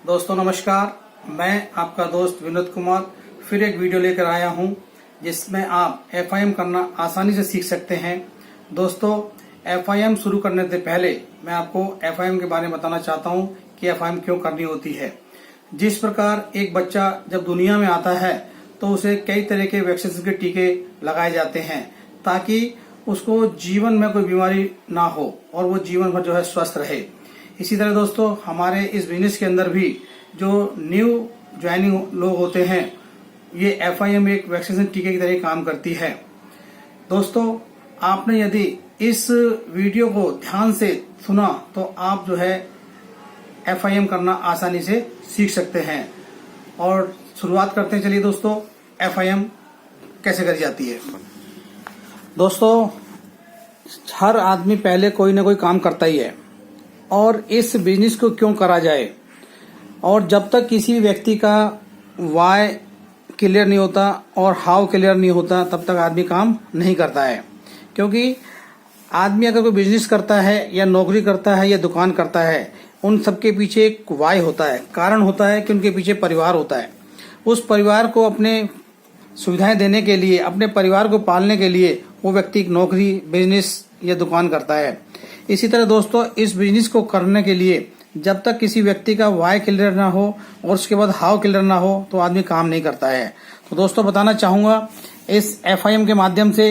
दोस्तों नमस्कार, मैं आपका दोस्त विनोद कुमार फिर एक वीडियो लेकर आया हूं जिसमें आप FIM करना आसानी से सीख सकते हैं। दोस्तों FIM शुरू करने से पहले मैं आपको FIM के बारे में बताना चाहता हूं कि FIM क्यों करनी होती है। जिस प्रकार एक बच्चा जब दुनिया में आता है तो उसे कई तरह के वैक्सीन के टीके लगाए जाते हैं ताकि उसको जीवन में कोई बीमारी ना हो और वो जीवन भर जो है स्वस्थ रहे। इसी तरह दोस्तों हमारे इस बिजनेस के अंदर भी जो न्यू ज्वाइनिंग लोग होते हैं ये FIM एक वैक्सीनेशन टीके की तरह काम करती है। दोस्तों आपने यदि इस वीडियो को ध्यान से सुना तो आप जो है FIM करना आसानी से सीख सकते हैं। और शुरुआत करते हैं। चलिए दोस्तों FIM कैसे करी जाती है। दोस्तों हर आदमी पहले कोई ना कोई काम करता ही है और इस बिजनेस को क्यों करा जाए, और जब तक किसी व्यक्ति का वाई क्लियर नहीं होता और हाउ क्लियर नहीं होता तब तक आदमी काम नहीं करता है। क्योंकि आदमी अगर कोई बिजनेस करता है या नौकरी करता है या दुकान करता है, उन सबके पीछे एक वाई होता है, कारण होता है कि उनके पीछे परिवार होता है। उस परिवार को अपने सुविधाएं देने के लिए, अपने परिवार को पालने के लिए वो व्यक्ति नौकरी, बिजनेस या दुकान करता है। इसी तरह दोस्तों इस बिजनेस को करने के लिए जब तक किसी व्यक्ति का वाई क्लियर ना हो और उसके बाद हाउ क्लियर ना हो तो आदमी काम नहीं करता है। तो दोस्तों बताना चाहूंगा इस FIM के माध्यम से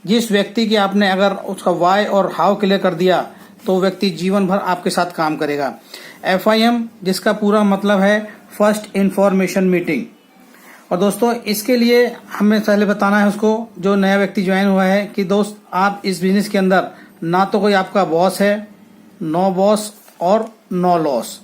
जिस व्यक्ति की आपने अगर उसका वाई और हाउ क्लियर कर दिया तो व्यक्ति जीवन भर आपके साथ काम करेगा। FIM जिसका पूरा मतलब है फर्स्ट इंफॉर्मेशन मीटिंग। और दोस्तों इसके लिए हमें पहले बताना है उसको, जो नया व्यक्ति ज्वाइन हुआ है, कि दोस्त आप इस बिजनेस के अंदर ना तो कोई आपका बॉस है, नो बॉस और नो लॉस।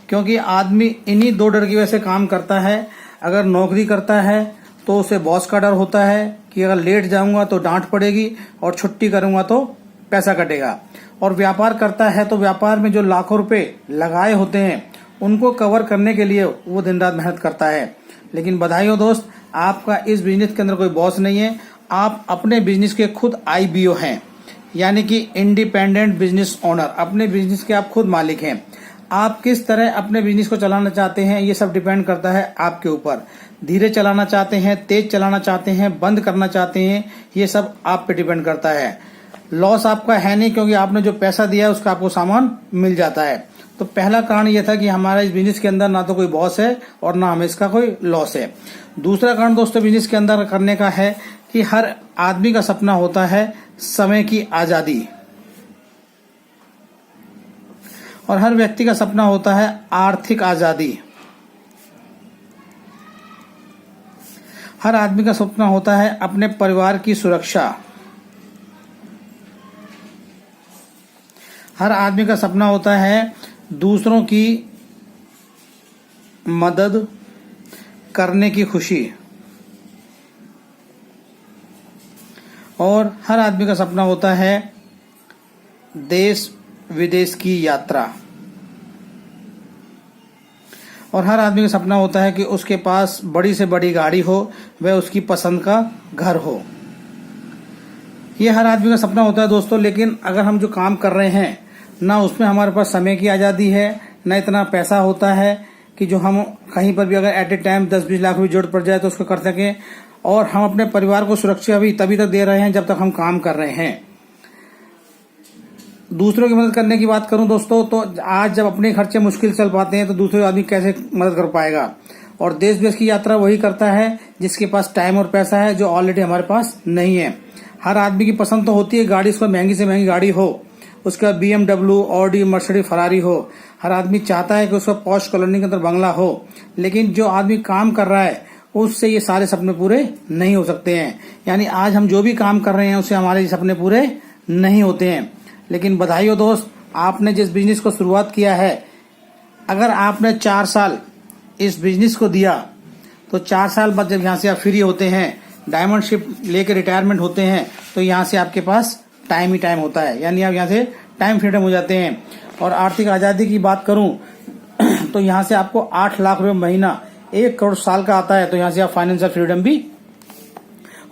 क्योंकि आदमी इन्हीं दो डर की वजह से काम करता है। अगर नौकरी करता है तो उसे बॉस का डर होता है कि अगर लेट जाऊंगा तो डांट पड़ेगी और छुट्टी करूंगा तो पैसा कटेगा। और व्यापार करता है तो व्यापार में जो लाखों रुपए लगाए होते हैं उनको कवर करने के लिए वो दिन रात मेहनत करता है। लेकिन बधाई हो दोस्त, आपका इस बिजनेस के अंदर कोई बॉस नहीं है। आप अपने बिजनेस के खुद IBO हैं, यानी कि इंडिपेंडेंट बिजनेस ओनर। अपने बिजनेस के आप खुद मालिक हैं। आप किस तरह अपने बिजनेस को चलाना चाहते हैं ये सब डिपेंड करता है आपके ऊपर। धीरे चलाना चाहते हैं, तेज चलाना चाहते हैं, बंद करना चाहते हैं, ये सब आप पे डिपेंड करता है। लॉस आपका है नहीं, क्योंकि आपने जो पैसा दिया है उसका आपको सामान मिल जाता है। तो पहला कारण यह था कि हमारा इस बिजनेस के अंदर ना तो कोई बॉस है और ना हमें इसका कोई लॉस है। दूसरा कारण दोस्तों बिजनेस के अंदर करने का है कि हर आदमी का सपना होता है समय की आजादी, और हर व्यक्ति का सपना होता है आर्थिक आजादी। हर आदमी का सपना होता है अपने परिवार की सुरक्षा। हर आदमी का सपना होता है दूसरों की मदद करने की खुशी। और हर आदमी का सपना होता है देश विदेश की यात्रा। और हर आदमी का सपना होता है कि उसके पास बड़ी से बड़ी गाड़ी हो, वह उसकी पसंद का घर हो। ये हर आदमी का सपना होता है दोस्तों। लेकिन अगर हम जो काम कर रहे हैं ना उसमें हमारे पास समय की आज़ादी है, ना इतना पैसा होता है कि जो हम कहीं पर भी अगर एट ए टाइम 10-20 लाख रुपये जरूरत पड़ जाए तो उसको कर सकें। और हम अपने परिवार को सुरक्षा भी तभी तक दे रहे हैं जब तक हम काम कर रहे हैं। दूसरों की मदद करने की बात करूं दोस्तों, तो आज जब अपने खर्चे मुश्किल चल पाते हैं तो दूसरे आदमी कैसे मदद कर पाएगा। और देश विदेश की यात्रा वही करता है जिसके पास टाइम और पैसा है, जो ऑलरेडी हमारे पास नहीं है। हर आदमी की पसंद तो होती है गाड़ी, उसको महंगी से महंगी गाड़ी हो, उसका BMW, ऑडी, मर्सिडीज, फरारी हो। हर आदमी चाहता है कि उसका पॉश कॉलोनी के अंदर बंगला हो। लेकिन जो आदमी काम कर रहा है उससे ये सारे सपने पूरे नहीं हो सकते हैं। यानी आज हम जो भी काम कर रहे हैं उससे हमारे सपने पूरे नहीं होते हैं। लेकिन बधाई हो दोस्त, आपने जिस बिजनेस को शुरुआत किया है, अगर आपने 4 साल इस बिजनेस को दिया तो 4 साल बाद जब यहाँ से आप फ्री होते हैं, डायमंड शिप लेके रिटायरमेंट होते हैं, तो यहाँ से आपके पास टाइम ही टाइम होता है। यानी आप यहाँ से टाइम फ्रीडम हो जाते हैं। और आर्थिक आज़ादी की बात करूं तो यहाँ से आपको 8 लाख रुपए महीना, 1 करोड़ साल का आता है। तो यहाँ से आप फाइनेंशियल फ्रीडम भी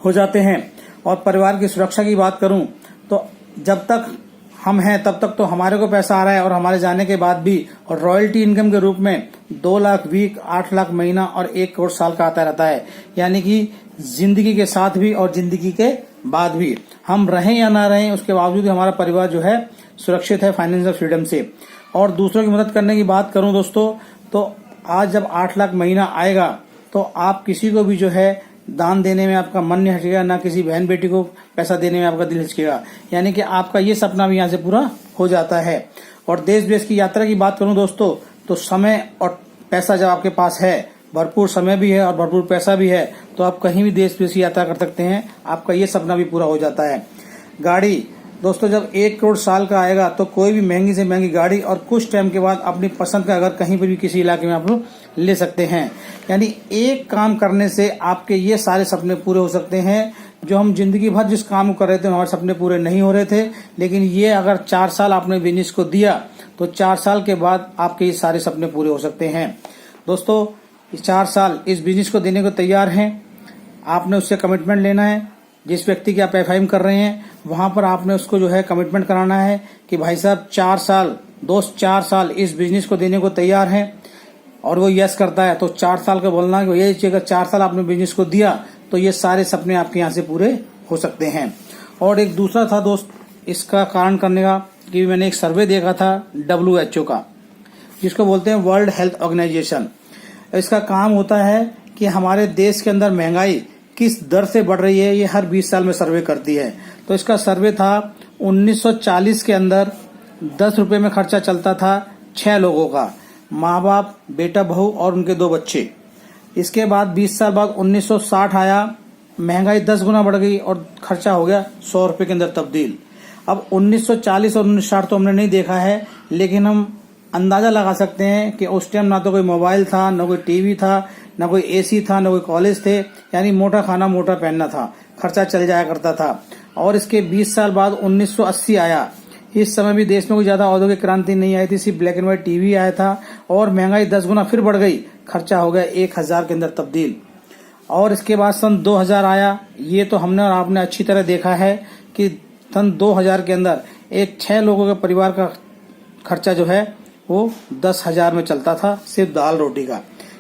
हो जाते हैं। और परिवार की सुरक्षा की बात करूं तो जब तक हम हैं तब तक तो हमारे को पैसा आ रहा है, और हमारे जाने के बाद भी, और रॉयल्टी इनकम के रूप में 2 लाख वीक, 8 लाख महीना और 1 करोड़ साल का आता रहता है। यानी कि जिंदगी के साथ भी और जिंदगी के बाद भी, हम रहें या ना रहें, उसके बावजूद हमारा परिवार जो है सुरक्षित है फाइनेंशियल फ्रीडम से। और दूसरों की मदद करने की बात करूं दोस्तों, तो आज जब 8 लाख महीना आएगा तो आप किसी को भी जो है दान देने में आपका मन नहीं हटेगा, ना किसी बहन बेटी को पैसा देने में आपका दिल हिचकेगा। यानी कि आपका ये सपना भी यहाँ से पूरा हो जाता है। और देश विदेश की यात्रा की बात करूं दोस्तों, तो समय और पैसा जब आपके पास है, भरपूर समय भी है और भरपूर पैसा भी है, तो आप कहीं भी देश विदेश की यात्रा कर सकते हैं। आपका ये सपना भी पूरा हो जाता है। गाड़ी दोस्तों, जब 1 करोड़ साल का आएगा तो कोई भी महंगी से महंगी गाड़ी और कुछ टाइम के बाद अपनी पसंद का घर कहीं पर भी किसी इलाके में आप लोग ले सकते हैं। यानी एक काम करने से आपके ये सारे सपने पूरे हो सकते हैं। जो हम जिंदगी भर जिस काम को कर रहे थे हमारे सपने पूरे नहीं हो रहे थे, लेकिन ये अगर 4 साल आपने बिजनेस को दिया तो 4 साल के बाद आपके ये सारे सपने पूरे हो सकते हैं। दोस्तों, 4 साल इस बिजनेस को देने को तैयार हैं। आपने उससे कमिटमेंट लेना है। जिस व्यक्ति की आप एफआईएम कर रहे हैं वहां पर आपने उसको जो है कमिटमेंट कराना है कि भाई साहब 4 साल, दोस्त 4 साल इस बिजनेस को देने को तैयार हैं, और वो यस करता है तो 4 साल का बोलना है कि अगर 4 साल आपने बिजनेस को दिया तो ये सारे सपने आपके यहाँ से पूरे हो सकते हैं। और एक दूसरा था दोस्त इसका कारण करने का, कि मैंने एक सर्वे देखा था WHO का, जिसको बोलते हैं वर्ल्ड हेल्थ ऑर्गेनाइजेशन। इसका काम होता है कि हमारे देश के अंदर महंगाई किस दर से बढ़ रही है, ये हर 20 साल में सर्वे करती है। तो इसका सर्वे था 1940 के अंदर 10 रुपए में खर्चा चलता था 6 लोगों का, माँ बाप, बेटा बहू और उनके 2 बच्चे। इसके बाद 20 साल बाद 1960 आया, महंगाई 10 गुना बढ़ गई और खर्चा हो गया 100 रुपए के अंदर तब्दील। अब 1940 और 1960 तो हमने नहीं देखा है, लेकिन हम अंदाजा लगा सकते हैं कि उस टाइम ना तो कोई मोबाइल था, ना कोई टीवी था, ना कोई एसी था, ना कोई कॉलेज थे। यानी मोटा खाना मोटा पहनना था, खर्चा चल जाया करता था। और इसके 20 साल बाद 1980 आया। इस समय भी देश में कोई ज्यादा औद्योगिक क्रांति नहीं आई थी, सिर्फ ब्लैक एंड व्हाइट टीवी आया था, और महंगाई 10 गुना फिर बढ़ गई, खर्चा हो गया 1000 के अंदर तब्दील। और इसके बाद सन 2000 आया। ये तो हमने और आपने अच्छी तरह देखा है कि सन 2000 के अंदर एक 6 लोगों के परिवार का खर्चा जो है वो 10,000 में चलता था, सिर्फ दाल रोटी का।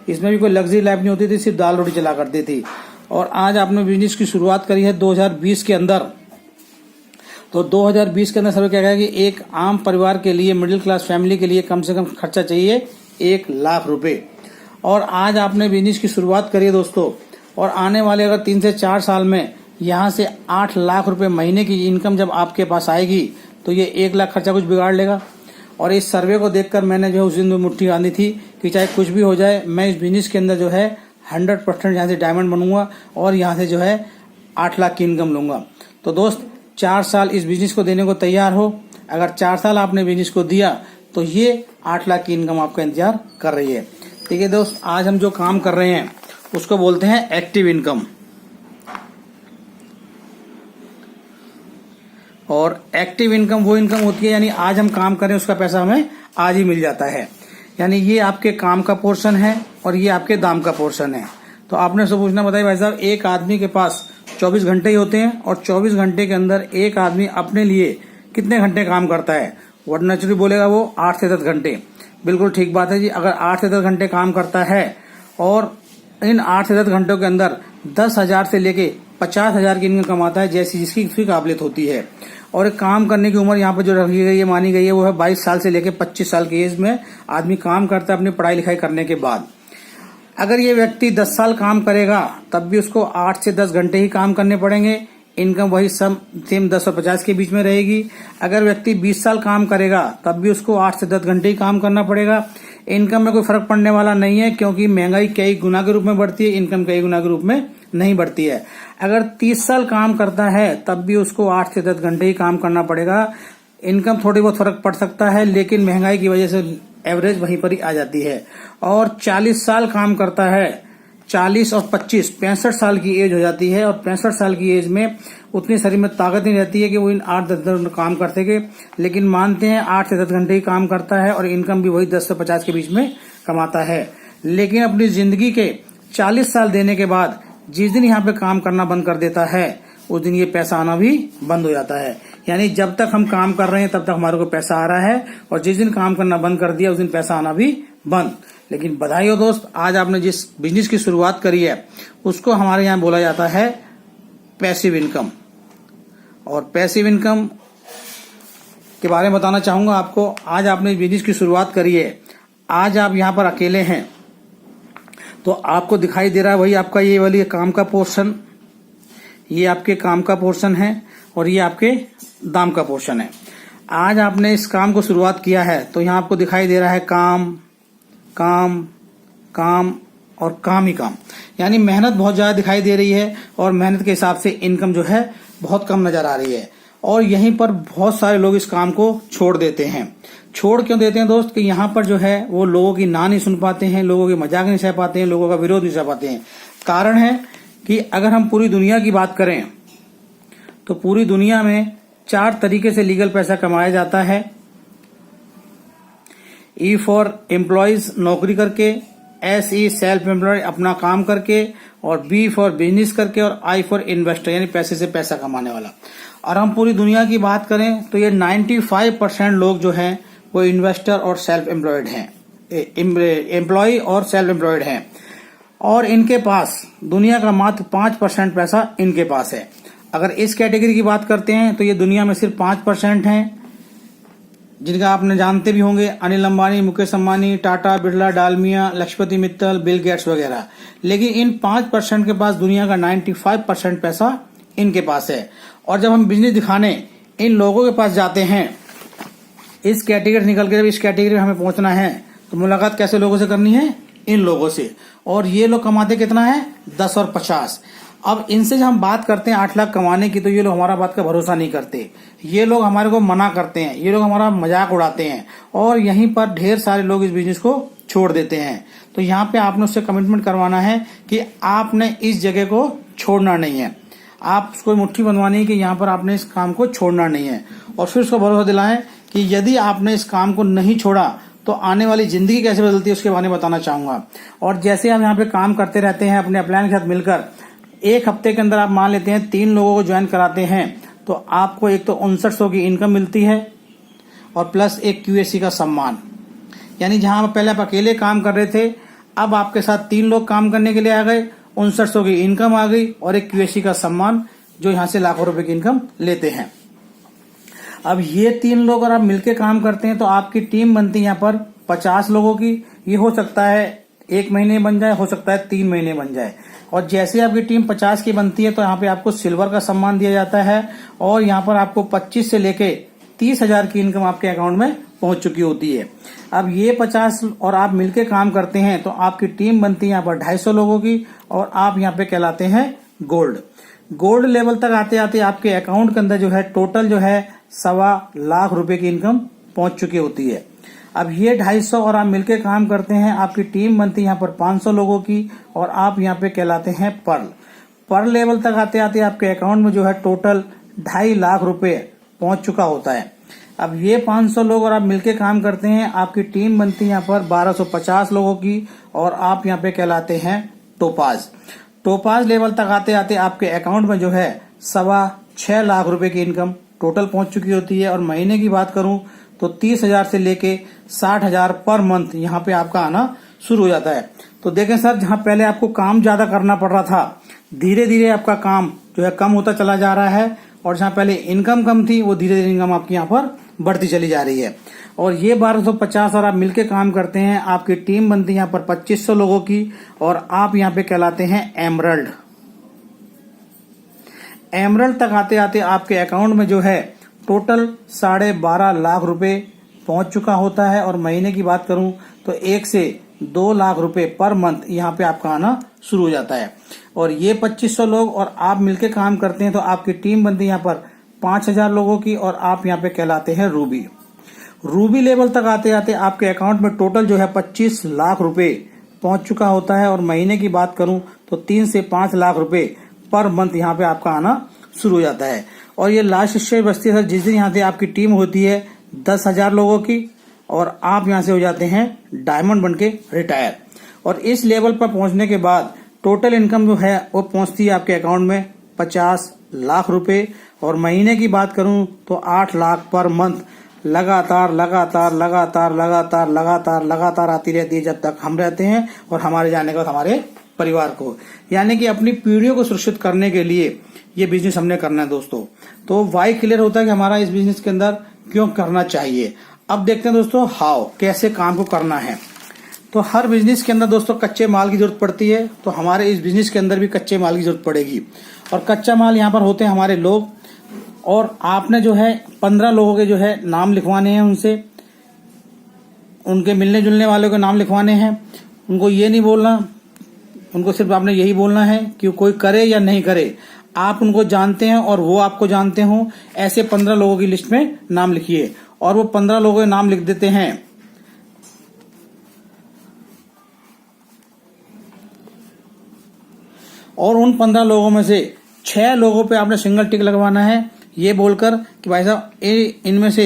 इसमें भी कोई लग्जरी लाइफ नहीं होती थी, सिर्फ दाल रोटी चला करती थी। और आज आपने बिजनेस की शुरुआत करी है 2020 के अंदर, तो 2020 के अंदर सर्वे क्या कहा कि एक आम परिवार के लिए, मिडिल क्लास फैमिली के लिए कम से कम खर्चा चाहिए 1 लाख रुपए। और आज आपने बिजनेस की शुरुआत करी है दोस्तों, और आने वाले अगर 3 से 4 साल में यहाँ से 8 लाख रुपए महीने की इनकम जब आपके पास आएगी तो ये 1 लाख खर्चा कुछ बिगाड़ लेगा। और इस सर्वे को देखकर मैंने जो है उस दिन मुट्ठी बांधी थी कि चाहे कुछ भी हो जाए, मैं इस बिजनेस के अंदर जो है 100% यहाँ से डायमंड बनूंगा और यहाँ से जो है 8 लाख की इनकम लूंगा। तो दोस्त, 4 साल इस बिजनेस को देने को तैयार हो। अगर 4 साल आपने बिजनेस को दिया तो ये 8 लाख की इनकम आपका इंतजार कर रही है। ठीक है दोस्त, आज हम जो काम कर रहे हैं उसको बोलते हैं एक्टिव इनकम। और एक्टिव इनकम वो इनकम होती है, यानी आज हम काम करें उसका पैसा हमें आज ही मिल जाता है। यानी ये आपके काम का पोर्शन है और ये आपके दाम का पोर्शन है। तो आपने सब पूछना बताइए भाई साहब, एक आदमी के पास 24 घंटे ही होते हैं और 24 घंटे के अंदर एक आदमी अपने लिए कितने घंटे काम करता है? वर्ड नेचुरली बोलेगा वो 8 से 10 घंटे। बिल्कुल ठीक बात है जी। अगर 8 से 10 घंटे काम करता है और इन 8 से 10 घंटों के अंदर 10,000 से लेके 50,000 की इनकम कमाता है, जैसी जिसकी उसकी काबिलियत होती है। और एक काम करने की उम्र यहाँ पर जो रखी गई है, मानी गई है, वो है 22 साल से लेके 25 साल की एज में आदमी काम करता है अपनी पढ़ाई लिखाई करने के बाद। अगर ये व्यक्ति 10 साल काम करेगा तब भी उसको 8 से 10 घंटे ही काम करने पड़ेंगे, इनकम वही सेम 10 और 50 के बीच में रहेगी। अगर व्यक्ति 20 साल काम करेगा तब भी उसको 8 से 10 घंटे ही काम करना पड़ेगा। इनकम में कोई फर्क पड़ने वाला नहीं है, क्योंकि महंगाई कई गुना के रूप में बढ़ती है, इनकम कई गुना के रूप में नहीं बढ़ती है। अगर 30 साल काम करता है तब भी उसको 8 से 10 घंटे ही काम करना पड़ेगा। इनकम थोड़ी बहुत फर्क पड़ सकता है, लेकिन महंगाई की वजह से एवरेज वहीं पर ही आ जाती है। और 40 साल काम करता है, 40 और 25 65 साल की एज हो जाती है, और 65 साल की एज में उतनी शरीर में ताकत नहीं रहती है कि वो इन 8-10 घंटे काम कर सके। लेकिन मानते हैं 8 से 10 घंटे ही काम करता है और इनकम भी वही 10 से 50 के बीच में कमाता है। लेकिन अपनी जिंदगी के 40 साल देने के बाद जिस दिन यहाँ पे काम करना बंद कर देता है उस दिन ये पैसा आना भी बंद हो जाता है। यानी जब तक हम काम कर रहे हैं तब तक हमारे को पैसा आ रहा है, और जिस दिन काम करना बंद कर दिया उस दिन पैसा आना भी बंद। लेकिन बधाई हो दोस्त, आज आपने जिस बिजनेस की शुरुआत करी है उसको हमारे यहाँ बोला जाता है पैसिव इनकम। और पैसिव इनकम के बारे में बताना चाहूंगा आपको। आज आपने बिजनेस की शुरुआत करी है, आज आप यहाँ पर अकेले हैं तो आपको दिखाई दे रहा है वही आपका ये वाली काम का पोर्शन, ये आपके काम का पोर्शन है और ये आपके दाम का पोर्शन है। आज आपने इस काम को शुरुआत किया है तो यहाँ आपको दिखाई दे रहा है काम काम काम और काम ही काम, यानी मेहनत बहुत ज्यादा दिखाई दे रही है और मेहनत के हिसाब से इनकम जो है बहुत कम नजर आ रही है। और यहीं पर बहुत सारे लोग इस काम को छोड़ देते हैं। छोड़ क्यों देते हैं दोस्त? कि यहाँ पर जो है वो लोगों की ना नहीं सुन पाते हैं, लोगों की मजाक नहीं सह पाते हैं, लोगों का विरोध नहीं सह पाते हैं। कारण है कि अगर हम पूरी दुनिया की बात करें तो पूरी दुनिया में 4 तरीके से लीगल पैसा कमाया जाता है। ई फॉर एम्प्लॉयज, नौकरी करके, एस ई सेल्फ एम्प्लॉयड, अपना काम करके, और बी फॉर बिजनेस करके, और आई फॉर इन्वेस्टर, यानी पैसे से पैसा कमाने वाला। और हम पूरी दुनिया की बात करें तो ये 95% लोग जो हैं वो इन्वेस्टर और सेल्फ एम्प्लॉयड हैं, एम्प्लॉय और सेल्फ एम्प्लॉयड हैं। और इनके पास दुनिया का मात्र 5% पैसा इनके पास है। अगर इस कैटेगरी की बात करते हैं तो ये दुनिया में सिर्फ 5% हैं, जिनका आपने जानते भी होंगे, अनिल अंबानी, मुकेश अंबानी, टाटा, बिरला, डालमिया, लक्ष्मीपति मित्तल, बिल गेट्स वगैरह। लेकिन इन 5% के पास दुनिया का 95% पैसा इनके पास है। और जब हम बिजनेस दिखाने इन लोगों के पास जाते हैं, इस कैटेगरी निकल के जब इस कैटेगरी में हमें पहुंचना है तो मुलाकात कैसे लोगों से करनी है? इन लोगों से। और ये लोग कमाते कितना है? 10 और 50। अब इनसे जब हम बात करते हैं 8 लाख कमाने की तो ये लोग हमारा बात का भरोसा नहीं करते, ये लोग हमारे को मना करते हैं, ये लोग हमारा मजाक उड़ाते हैं और यहीं पर ढेर सारे लोग इस बिजनेस को छोड़ देते हैं। तो यहाँ पे आपने उससे कमिटमेंट करवाना है कि आपने इस जगह को छोड़ना नहीं है, आप उसको मुट्ठी बंधवानी है कि यहाँ पर आपने इस काम को छोड़ना नहीं है। और फिर उसको भरोसा दिलाएं कि यदि आपने इस काम को नहीं छोड़ा तो आने वाली जिंदगी कैसे बदलती है उसके बारे में बताना चाहूंगा। और जैसे हम यहाँ पे काम करते रहते हैं अपने अपलाइन के साथ मिलकर, एक हफ्ते के अंदर आप मान लेते हैं 3 लोगों को ज्वाइन कराते हैं तो आपको एक तो 5900 की इनकम मिलती है और प्लस एक QAC का सम्मान। यानी जहां पहले आप अकेले काम कर रहे थे, अब आपके साथ 3 लोग काम करने के लिए आ गए, 5900 की इनकम आ गई और एक QAC का सम्मान, जो यहां से लाखों रुपए की इनकम लेते हैं। अब ये 3 लोग अगर आप मिलकर काम करते हैं तो आपकी टीम बनती है यहाँ पर 50 लोगों की। ये हो सकता है 1 महीने बन जाए, हो सकता है 3 महीने बन जाए। और जैसे आपकी टीम 50 की बनती है तो यहाँ पे आपको सिल्वर का सम्मान दिया जाता है और यहाँ पर आपको 25 से लेके 30,000 की इनकम आपके अकाउंट में पहुंच चुकी होती है। अब ये 50 और आप मिलके काम करते हैं तो आपकी टीम बनती है यहाँ पर 250 लोगों की और आप यहाँ पे कहलाते हैं गोल्ड। गोल्ड लेवल तक आते आते आपके अकाउंट के अंदर जो है टोटल जो है 1.25 लाख रुपए की इनकम पहुंच चुकी होती है। अब ये 250 और आप मिलकर काम करते हैं, आपकी टीम बनती है यहाँ पर 500 लोगों की और आप यहाँ पे कहलाते हैं पर्ल। पर्ल लेवल तक आते आते आपके अकाउंट में जो है टोटल 2.5 लाख रुपए पहुंच चुका होता है। अब ये 500 लोग और आप मिलकर काम करते हैं, आपकी टीम बनती है यहाँ पर 1250 लोगों की और आप यहाँ पे कहलाते हैं टोपाज। टोपाज लेवल तक आते आते आपके अकाउंट में जो है 6.25 लाख रुपए की इनकम टोटल पहुंच चुकी होती है। और महीने की बात करूं तो 30,000 से लेके 60,000 पर मंथ यहाँ पे आपका आना शुरू हो जाता है। तो देखें सर, जहाँ पहले आपको काम ज्यादा करना पड़ रहा था, धीरे धीरे आपका काम जो है कम होता चला जा रहा है और जहाँ पहले इनकम कम थी वो धीरे धीरे इनकम आपकी यहाँ पर बढ़ती चली जा रही है। और ये 1250 और आप मिलके काम करते हैं, आपकी टीम बनती है यहाँ पर 2500 लोगों की और आप यहाँ पे कहलाते हैं एमरल्ड। एमरल्ड तक आते आते आपके अकाउंट में जो है टोटल 12.5 लाख रुपए पहुंच चुका होता है। और महीने की बात करूं तो 1 से 2 लाख रुपए पर मंथ यहाँ पे आपका आना शुरू हो जाता है। और ये 2500 लोग और आप मिलके काम करते हैं तो आपकी टीम बनती है यहाँ पर 5000 लोगों की और आप यहाँ पे कहलाते हैं रूबी। रूबी लेवल तक आते आते आपके अकाउंट में टोटल जो है 25 लाख रुपए पहुंच चुका होता है। और महीने की बात करूं तो 3 से 5 लाख रुपए पर मंथ यहाँ पे आपका आना शुरू हो जाता है। और ये लास्ट स्टेज बचती है सर, जिस दिन यहाँ से आपकी टीम होती है 10,000 लोगों की और आप यहाँ से हो जाते हैं डायमंड बन के रिटायर। और इस लेवल पर पहुंचने के बाद टोटल इनकम जो है वो पहुंचती है आपके अकाउंट में 50 लाख रुपए, और महीने की बात करूं तो 8 लाख पर मंथ लगातार लगातार लगातार लगातार लगातार लगातार आती रहती है जब तक हम रहते हैं और हमारे जाने के बाद हमारे परिवार को। यानी कि अपनी पीढ़ियों को सुरक्षित करने के लिए ये बिजनेस हमने करना है दोस्तों। तो वाई क्लियर होता है कि हमारा इस बिजनेस के अंदर क्यों करना चाहिए। अब देखते हैं दोस्तों हाउ, कैसे काम को करना है। तो हर बिजनेस के अंदर दोस्तों कच्चे माल की जरूरत पड़ती है, तो हमारे इस बिजनेस के अंदर भी कच्चे माल की जरूरत पड़ेगी। और कच्चा माल यहाँ पर होते हैं हमारे लोग, और आपने जो है 15 लोगों के जो है नाम लिखवाने हैं, उनके मिलने जुलने वालों के नाम लिखवाने हैं। उनको ये नहीं बोलना, उनको सिर्फ आपने यही बोलना है कि कोई करे या नहीं करे, आप उनको जानते हैं और वो आपको जानते हो। ऐसे 15 लोगों की लिस्ट में नाम लिखिए, और वो 15 लोगों के नाम लिख देते हैं। और उन 15 लोगों में से 6 लोगों पे आपने सिंगल टिक लगवाना है, ये बोलकर कि भाई साहब इनमें से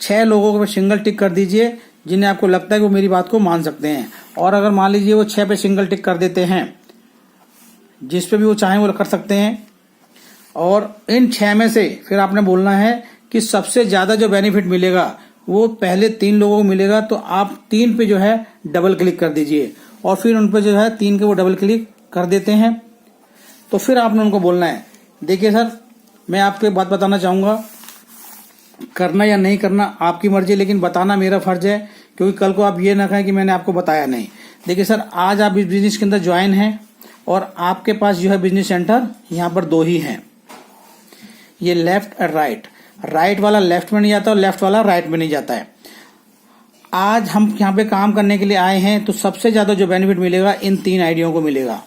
6 लोगों पे सिंगल टिक कर दीजिए जिन्हें आपको लगता है कि वो मेरी बात को मान सकते हैं। और अगर मान लीजिए वो 6 पे सिंगल टिक कर देते हैं, जिस पे भी वो चाहें वो कर सकते हैं। और इन 6 में से फिर आपने बोलना है कि सबसे ज्यादा जो बेनिफिट मिलेगा वो पहले 3 लोगों को मिलेगा, तो आप 3 पे जो है डबल क्लिक कर दीजिए, और फिर उन पे जो है 3 के वो डबल क्लिक कर देते हैं। तो फिर आपने उनको बोलना है, देखिए सर मैं आपको एक बात बताना चाहूंगा, करना या नहीं करना आपकी मर्जी, लेकिन बताना मेरा फर्ज है, क्योंकि कल को आप ये ना कहें कि मैंने आपको बताया नहीं। देखिए सर, आज आप इस बिजनेस के अंदर ज्वाइन हैं और आपके पास जो है बिजनेस सेंटर यहाँ पर 2 ही हैं, ये लेफ्ट और राइट। राइट वाला लेफ्ट में नहीं जाता और लेफ्ट वाला राइट में नहीं जाता है। आज हम यहाँ पे काम करने के लिए आए हैं, तो सबसे ज्यादा जो बेनिफिट मिलेगा इन 3 आइडियों को मिलेगा।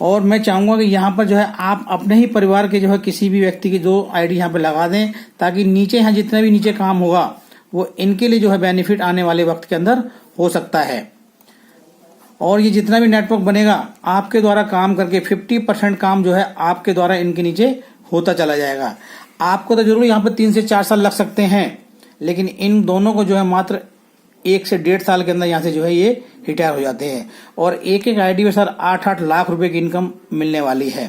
और मैं चाहूंगा कि यहाँ पर जो है आप अपने ही परिवार के जो है किसी भी व्यक्ति की 2 आईडी यहाँ पे लगा दें, ताकि नीचे यहाँ जितना भी नीचे काम होगा वो इनके लिए जो है बेनिफिट आने वाले वक्त के अंदर हो सकता है। और ये जितना भी नेटवर्क बनेगा आपके द्वारा काम करके 50% काम जो है आपके द्वारा इनके नीचे होता चला जाएगा। आपको तो जरूर यहाँ पे 3 से 4 साल लग सकते हैं, लेकिन इन दोनों को जो है मात्र 1 से 1.5 साल के अंदर यहाँ से जो है ये रिटायर हो जाते हैं। और एक आईडी में सर 8-8 लाख रुपए की इनकम मिलने वाली है।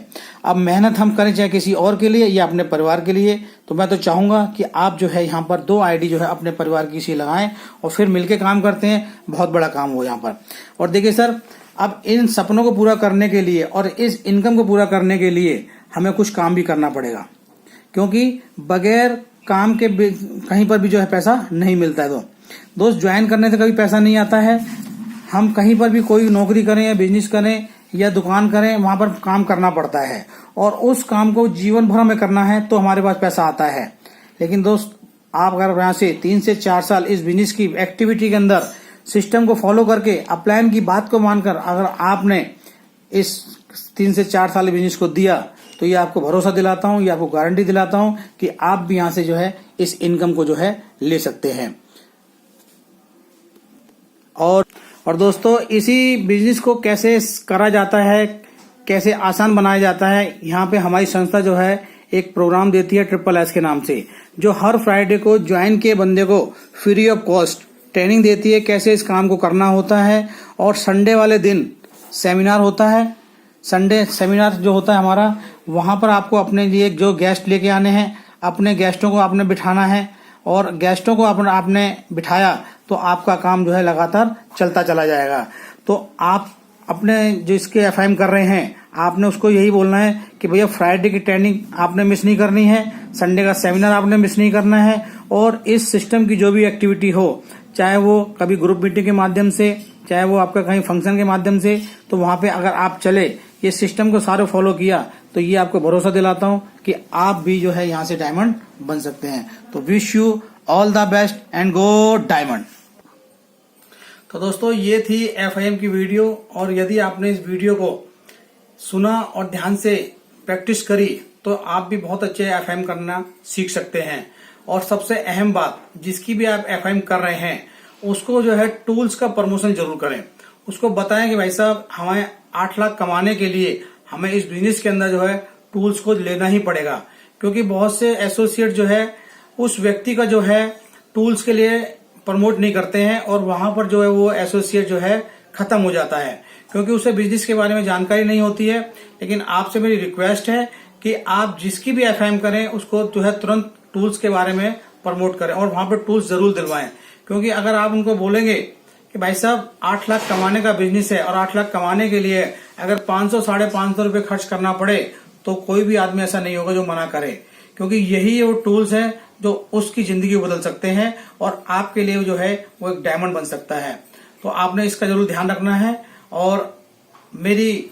अब मेहनत हम करें चाहे किसी और के लिए या अपने परिवार के लिए, तो मैं तो चाहूंगा कि आप जो है यहाँ पर 2 आईडी जो है अपने परिवार की सी लगाएं और फिर मिलकर काम करते हैं, बहुत बड़ा काम हो यहाँ पर। और देखिए सर, अब इन सपनों को पूरा करने के लिए और इस इनकम को पूरा करने के लिए हमें कुछ काम भी करना पड़ेगा, क्योंकि बगैर काम के कहीं पर भी जो है पैसा नहीं मिलता है। तो दोस्त, ज्वाइन करने से कभी पैसा नहीं आता है। हम कहीं पर भी कोई नौकरी करें या बिजनेस करें या दुकान करें, वहां पर काम करना पड़ता है, और उस काम को जीवन भर में करना है तो हमारे पास पैसा आता है। लेकिन दोस्त, आप अगर यहाँ से 3 से 4 साल इस बिजनेस की एक्टिविटी के अंदर सिस्टम को फॉलो करके अपलाइन की बात को मानकर अगर आपने इस 3 से 4 साल बिजनेस को दिया, तो ये आपको भरोसा दिलाता हूँ, ये आपको गारंटी दिलाता हूँ कि आप भी यहाँ से जो है इस इनकम को जो है ले सकते हैं। और दोस्तों, इसी बिजनेस को कैसे करा जाता है, कैसे आसान बनाया जाता है, यहाँ पे हमारी संस्था जो है एक प्रोग्राम देती है SSS के नाम से, जो हर फ्राइडे को ज्वाइन किए बंदे को फ्री ऑफ कॉस्ट ट्रेनिंग देती है कैसे इस काम को करना होता है। और संडे वाले दिन सेमिनार होता है। संडे सेमिनार जो होता है हमारा, वहां पर आपको अपने लिए जो गेस्ट लेके आने हैं, अपने गेस्टों को आपने बिठाना है, और गेस्टों को आपने बिठाया तो आपका काम जो है लगातार चलता चला जाएगा। तो आप अपने जो इसके FIM कर रहे हैं, आपने उसको यही बोलना है कि भैया फ्राइडे की ट्रेनिंग आपने मिस नहीं करनी है, संडे का सेमिनार आपने मिस नहीं करना है, और इस सिस्टम की जो भी एक्टिविटी हो, चाहे वो कभी ग्रुप मीटिंग के माध्यम से, चाहे वो आपका कहीं फंक्शन के माध्यम से, तो वहां पे अगर आप चले, ये सिस्टम को सारे फॉलो किया, तो ये आपको भरोसा दिलाता हूं कि आप भी जो है यहाँ से डायमंड बन सकते हैं। तो wish you all the best and go diamond. तो दोस्तों, ये थी FIM की वीडियो, और यदि आपने इस वीडियो को सुना और ध्यान से प्रैक्टिस करी तो आप भी बहुत अच्छे FIM करना सीख सकते हैं। और सबसे अहम बात, जिसकी भी आप FIM कर रहे हैं उसको जो है टूल्स का प्रमोशन जरूर करें। उसको बताएं कि भाई साहब, हमें 8 लाख कमाने के लिए हमें इस बिजनेस के अंदर जो है टूल्स को लेना ही पड़ेगा, क्योंकि बहुत से एसोसिएट जो है उस व्यक्ति का जो है टूल्स के लिए प्रमोट नहीं करते हैं, और वहां पर जो है वो एसोसिएट जो है खत्म हो जाता है, क्योंकि उसे बिजनेस के बारे में जानकारी नहीं होती है। लेकिन आपसे मेरी रिक्वेस्ट है कि आप जिसकी भी एफआईएम करें उसको जो है तुरंत टूल्स के बारे में प्रमोट करें और वहां पर टूल्स जरूर दिलवाएं। क्योंकि अगर आप उनको बोलेंगे कि भाई साहब 8 लाख कमाने का बिजनेस है और 8 लाख कमाने के लिए अगर 500 550 रुपए खर्च करना पड़े, तो कोई भी आदमी ऐसा नहीं होगा जो मना करे, क्योंकि यही वो टूल्स हैं जो उसकी जिंदगी बदल सकते हैं और आपके लिए जो है वो एक डायमंड बन सकता है। तो आपने इसका जरूर ध्यान रखना है और मेरी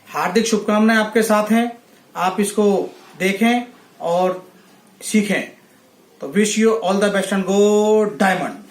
हार्दिक शुभकामनाएं आपके साथ हैं। आप इसको देखें और सीखें। तो wish you all the best and go diamond.